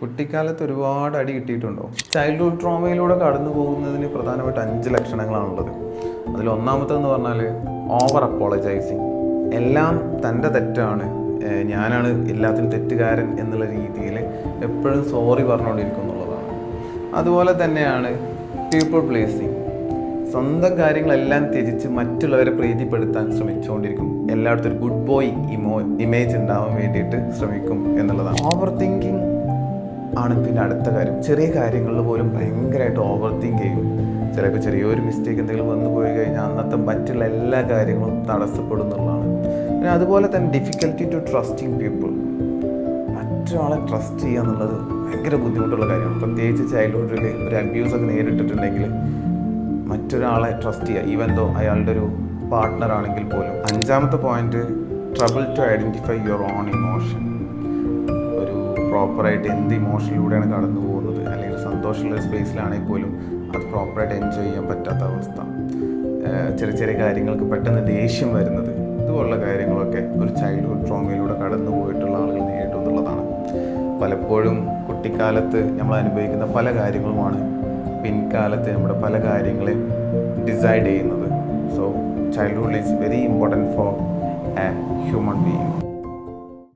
കുട്ടിക്കാലത്ത് ഒരുപാട് അടി കിട്ടിയിട്ടുണ്ടോ? ചൈൽഡ്ഹുഡ് ട്രോമയിലൂടെ കടന്നു പോകുന്നതിന് പ്രധാനമായിട്ട് 5 ലക്ഷണങ്ങളാണുള്ളത്. അതിൽ ഒന്നാമത്തെന്ന് പറഞ്ഞാൽ ഓവർ അപ്പോളജൈസിങ്. എല്ലാം തൻ്റെ തെറ്റാണ്, ഞാനാണ് എല്ലാത്തിനും തെറ്റുകാരൻ എന്നുള്ള രീതിയിൽ എപ്പോഴും സോറി പറഞ്ഞുകൊണ്ടിരിക്കും എന്നുള്ളതാണ്. അതുപോലെ തന്നെയാണ് പീപ്പിൾ പ്ലേസിങ്. സ്വന്തം കാര്യങ്ങളെല്ലാം ത്യജിച്ച് മറ്റുള്ളവരെ പ്രീതിപ്പെടുത്താൻ ശ്രമിച്ചുകൊണ്ടിരിക്കും. എല്ലായിടത്തും ഒരു ഗുഡ് ബോയ് ഇമേജ് ഉണ്ടാവാൻ വേണ്ടിയിട്ട് ശ്രമിക്കും എന്നുള്ളതാണ്. ഓവർ തിങ്കിങ് ആണ് പിന്നെ അടുത്ത കാര്യം. ചെറിയ കാര്യങ്ങളിൽ പോലും ഭയങ്കരമായിട്ട് ഓവർ തിങ്ക് ചെയ്യും. ചിലപ്പോൾ ചെറിയൊരു മിസ്റ്റേക്ക് എന്തെങ്കിലും വന്നു പോയി കഴിഞ്ഞാൽ അന്നത്തെ മറ്റുള്ള എല്ലാ കാര്യങ്ങളും തടസ്സപ്പെടുന്നുള്ളതാണ്. പിന്നെ അതുപോലെ തന്നെ ഡിഫിക്കൽറ്റി ടു ട്രസ്റ്റിങ് പീപ്പിൾ. മറ്റൊരാളെ ട്രസ്റ്റ് ചെയ്യുക എന്നുള്ളത് ഭയങ്കര ബുദ്ധിമുട്ടുള്ള കാര്യമാണ്. പ്രത്യേകിച്ച് ചൈൽഡ്ഹുഡിൽ ഒരു അബ്യൂസൊക്കെ നേരിട്ടിട്ടുണ്ടെങ്കിൽ മറ്റൊരാളെ ട്രസ്റ്റ് ചെയ്യുക, ഈവൻ ദോ അയാളുടെ ഒരു പാർട്ട്ണർ ആണെങ്കിൽ പോലും. 5ാമത്തെ point, trouble to identify your own emotion. ഒരു പ്രോപ്പറായിട്ട് എന്ത് ഇമോഷനിലൂടെയാണ് കടന്നു പോകുന്നത്, അല്ലെങ്കിൽ സന്തോഷമുള്ള സ്പേസിലാണെങ്കിൽ പോലും അത് പ്രോപ്പറായിട്ട് എൻജോയ് ചെയ്യാൻ പറ്റാത്ത അവസ്ഥ, ചെറിയ ചെറിയ കാര്യങ്ങൾക്ക് പെട്ടെന്ന് ദേഷ്യം വരുന്നത്, ഇതുപോലുള്ള കാര്യങ്ങളൊക്കെ ഒരു ചൈൽഡ്ഹുഡ് ട്രോമയിലൂടെ കടന്നു പോയിട്ടുള്ള ആളുകൾ നേരിടും എന്നുള്ളതാണ്. പലപ്പോഴും കുട്ടിക്കാലത്ത് നമ്മൾ അനുഭവിക്കുന്ന പല കാര്യങ്ങളുമാണ് പിൻകാലത്ത് നമ്മുടെ പല കാര്യങ്ങളെയും ഡിസൈഡ് ചെയ്യുന്നത്. So childhood is very important for A human being.